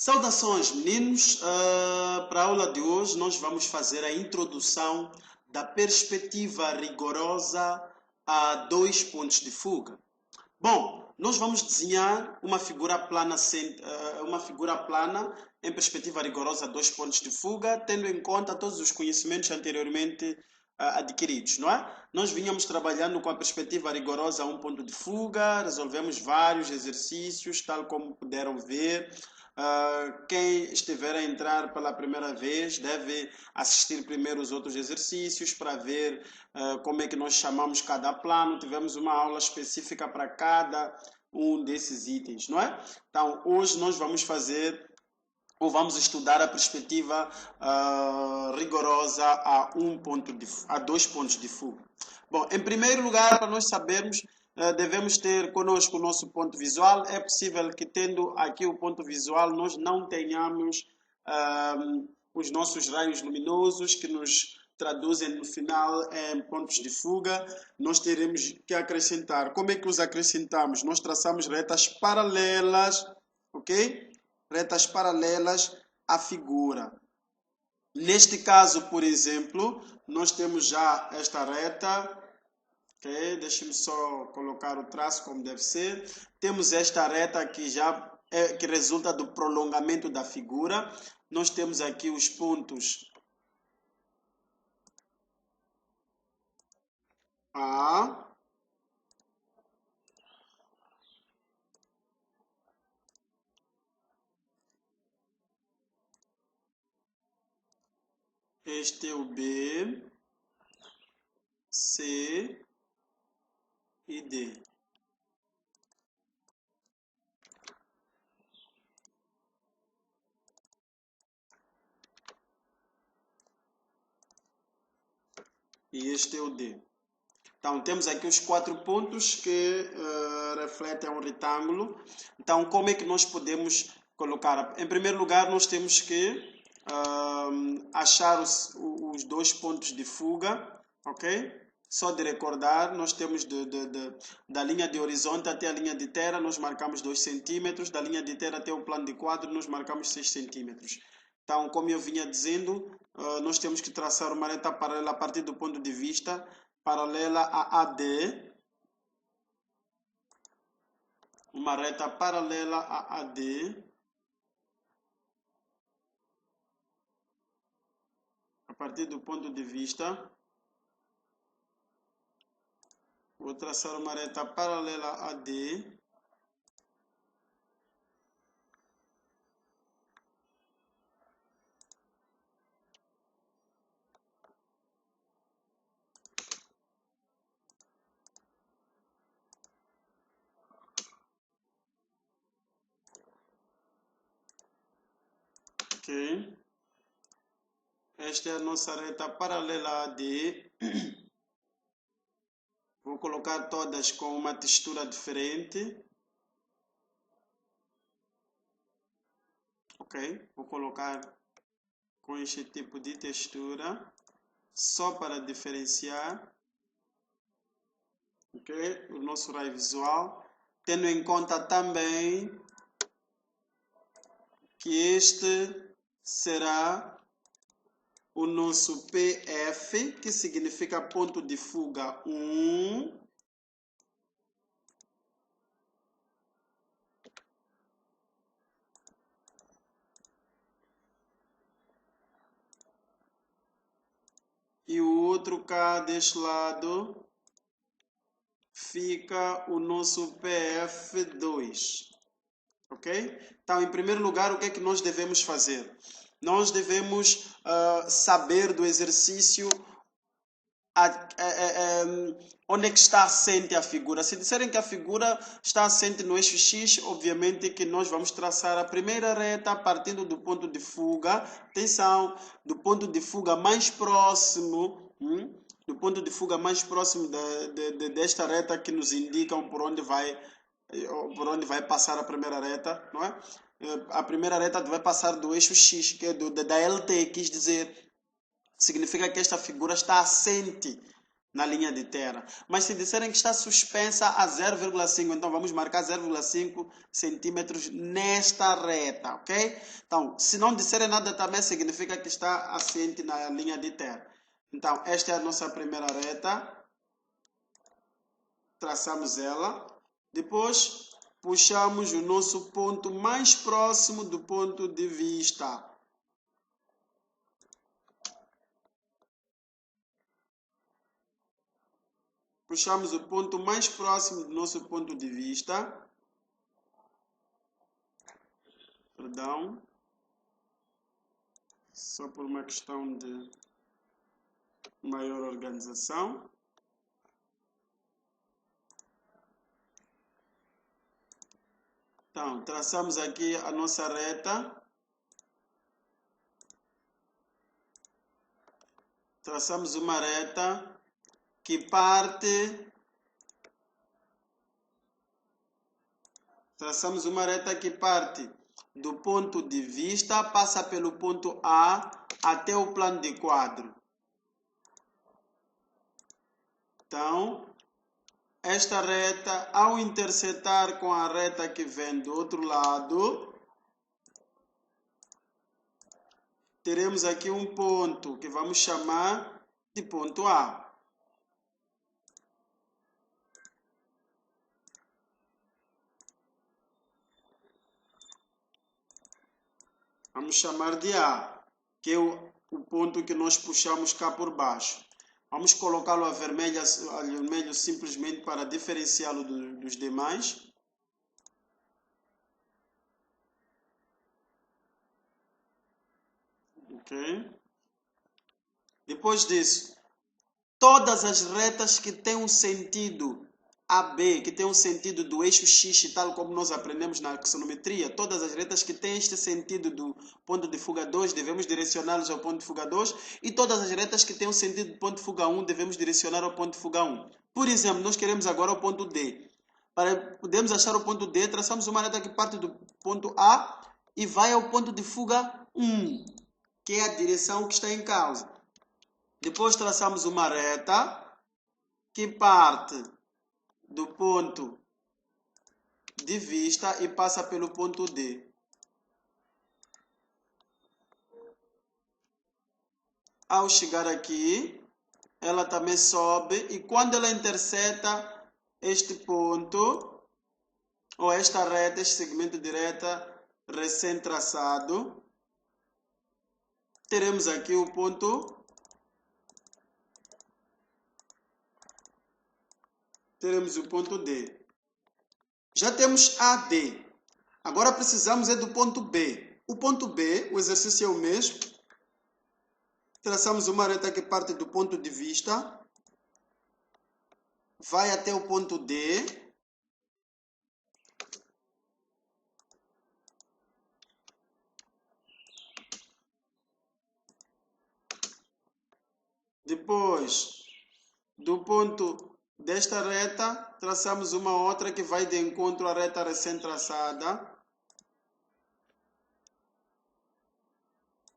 Saudações, meninos! Para a aula de hoje, nós vamos fazer a introdução da perspectiva rigorosa a dois pontos de fuga. Bom, nós vamos desenhar uma figura plana, em perspectiva rigorosa a dois pontos de fuga, tendo em conta todos os conhecimentos anteriormente adquiridos, não é? Nós vínhamos trabalhando com a perspectiva rigorosa a um ponto de fuga, resolvemos vários exercícios, tal como puderam ver. Quem estiver a entrar pela primeira vez deve assistir primeiro os outros exercícios para ver como é que nós chamamos cada plano. Tivemos uma aula específica para cada um desses itens, não é? Então, hoje nós vamos fazer ou vamos estudar a perspectiva rigorosa a dois pontos de fuga. Bom, em primeiro lugar, para nós sabermos, devemos ter conosco o nosso ponto visual. É possível que, tendo aqui o ponto visual, nós não tenhamos os nossos raios luminosos que nos traduzem no final em pontos de fuga. Nós teremos que acrescentar. Como é que os acrescentamos? Nós traçamos retas paralelas, ok? Retas paralelas à figura. Neste caso, por exemplo, nós temos já esta reta. Okay? Deixe-me só colocar o traço como deve ser. Temos esta reta que que resulta do prolongamento da figura. Nós temos aqui os pontos A, este é o B, C e D. E este é o D. Então, temos aqui os quatro pontos que refletem um retângulo. Então, como é que nós podemos colocar? Em primeiro lugar, nós temos que achar os dois pontos de fuga, ok? Só de recordar, nós temos da linha de horizonte até a linha de terra, nós marcamos 2 centímetros. Da linha de terra até o plano de quadro, nós marcamos 6 centímetros. Então, como eu vinha dizendo, nós temos que traçar uma reta paralela a partir do ponto de vista paralela a AD, uma reta paralela a AD, a partir do ponto de vista, vou traçar uma reta paralela a AD, ok? Esta é a nossa reta paralela a AD. Vou colocar todas com uma textura diferente. Ok? Vou colocar com este tipo de textura, só para diferenciar, ok? O nosso raio visual, tendo em conta também que este será o nosso PF, que significa ponto de fuga 1. E o outro cá deste lado fica o nosso PF2. Ok? Então, em primeiro lugar, o que é que nós devemos fazer? Nós devemos saber do exercício onde é que está assente a figura. Se disserem que a figura está assente no eixo X, obviamente que nós vamos traçar a primeira reta partindo do ponto de fuga. Atenção, do ponto de fuga mais próximo, do ponto de fuga mais próximo desta reta que nos indicam por onde vai passar a primeira reta, não é? A primeira reta vai passar do eixo X, que é da LT, quis dizer, significa que esta figura está assente na linha de terra. Mas se disserem que está suspensa a 0,5, então vamos marcar 0,5 centímetros nesta reta, ok? Então, se não disserem nada também significa que está assente na linha de terra. Então, esta é a nossa primeira reta. Traçamos ela. Depois, puxamos o nosso ponto mais próximo do ponto de vista. Puxamos o ponto mais próximo do nosso ponto de vista. Perdão. Só por uma questão de maior organização. Então, traçamos aqui a nossa reta. Traçamos uma reta que parte. Traçamos uma reta que parte do ponto de vista, passa pelo ponto A até o plano de quadro. Então, esta reta, ao intersetar com a reta que vem do outro lado, teremos aqui um ponto que vamos chamar de ponto A. Vamos chamar de A, que é o ponto que nós puxamos cá por baixo. Vamos colocá-lo a vermelho simplesmente para diferenciá-lo dos demais. Ok? Depois disso, todas as retas que têm um sentido AB, que tem um sentido do eixo X, tal como nós aprendemos na axonometria, todas as retas que têm este sentido do ponto de fuga 2, devemos direcioná-los ao ponto de fuga 2, e todas as retas que têm um sentido do ponto de fuga 1, devemos direcionar ao ponto de fuga 1. Por exemplo, nós queremos agora o ponto D. Para podermos achar o ponto D, traçamos uma reta que parte do ponto A e vai ao ponto de fuga 1, que é a direção que está em causa. Depois traçamos uma reta que parte do ponto de vista e passa pelo ponto D. Ao chegar aqui, ela também sobe e quando ela interseta este ponto, ou esta reta, este segmento de reta recém-traçado, teremos aqui o ponto. Teremos o ponto D. Já temos AD. Agora precisamos do ponto B. O ponto B, o exercício é o mesmo. Traçamos uma reta que parte do ponto de vista. Vai até o ponto D. Depois, do ponto desta reta, traçamos uma outra que vai de encontro à reta recém-traçada.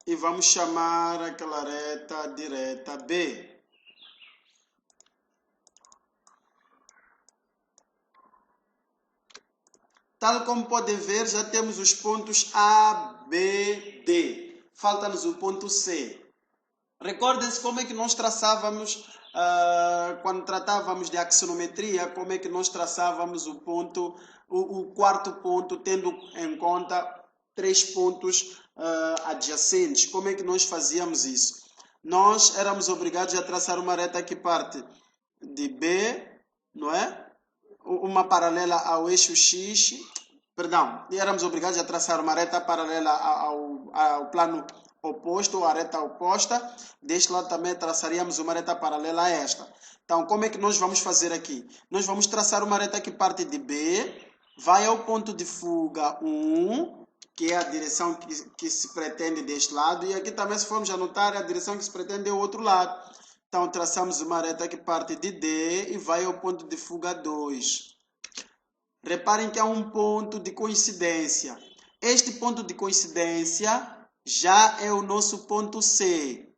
E vamos chamar aquela reta de reta B. Tal como podem ver, já temos os pontos A, B, D. Falta-nos o ponto C. Recordem-se como é que nós traçávamos, quando tratávamos de axonometria, como é que nós traçávamos o ponto, o quarto ponto, tendo em conta 3 pontos adjacentes. Como é que nós fazíamos isso? Nós éramos obrigados a traçar uma reta que parte de B, não é? Uma paralela ao eixo X, perdão, e éramos obrigados a traçar uma reta paralela ao plano oposto, ou a reta oposta. Deste lado também traçaríamos uma reta paralela a esta. Então, como é que nós vamos fazer aqui? Nós vamos traçar uma reta que parte de B, vai ao ponto de fuga 1, que é a direção que se pretende deste lado, e aqui também, se formos anotar, a direção que se pretende é o outro lado. Então, traçamos uma reta que parte de D e vai ao ponto de fuga 2. Reparem que há um ponto de coincidência. Este ponto de coincidência já é o nosso ponto C.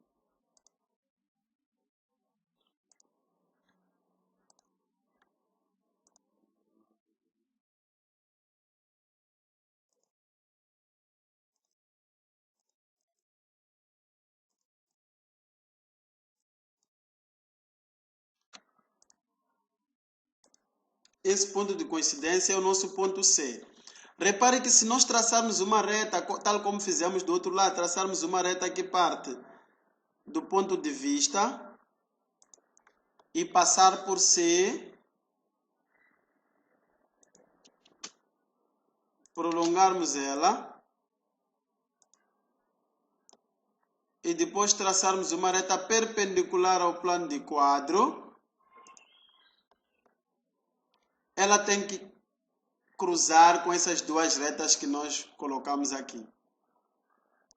esse ponto de coincidência é o nosso ponto C. Repare que se nós traçarmos uma reta, tal como fizemos do outro lado, traçarmos uma reta que parte do ponto de vista e passar por C, prolongarmos ela e depois traçarmos uma reta perpendicular ao plano de quadro, ela tem que cruzar com essas duas retas que nós colocamos aqui.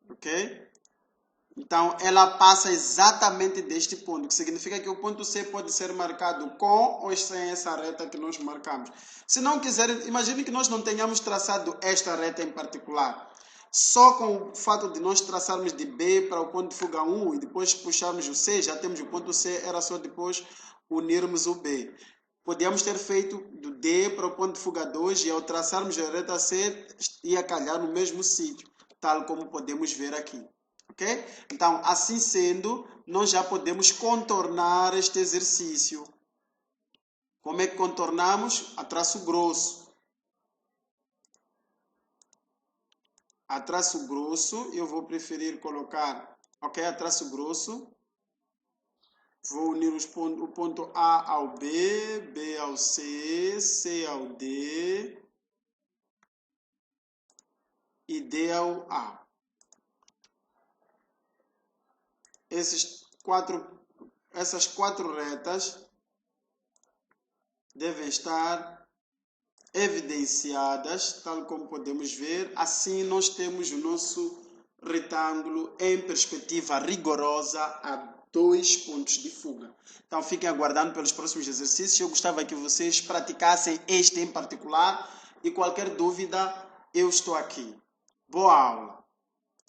Ok? Então, ela passa exatamente deste ponto, que significa que o ponto C pode ser marcado com ou sem essa reta que nós marcamos. Se não quiserem, imagine que nós não tenhamos traçado esta reta em particular. Só com o fato de nós traçarmos de B para o ponto de fuga 1 e depois puxarmos o C, já temos o ponto C, era só depois unirmos o B. Podíamos ter feito do D para o ponto de fuga 2 e ao traçarmos a reta C, ia calhar no mesmo sítio, tal como podemos ver aqui. Ok? Então, assim sendo, nós já podemos contornar este exercício. Como é que contornamos? A traço grosso. A traço grosso, eu vou preferir colocar, ok? A traço grosso. Vou unir o ponto A ao B, B ao C, C ao D e D ao A. Essas quatro retas devem estar evidenciadas, tal como podemos ver. Assim nós temos o nosso retângulo em perspectiva rigorosa a 2 pontos de fuga. Então fiquem aguardando pelos próximos exercícios. Eu gostava que vocês praticassem este em particular e qualquer dúvida eu estou aqui. Boa aula!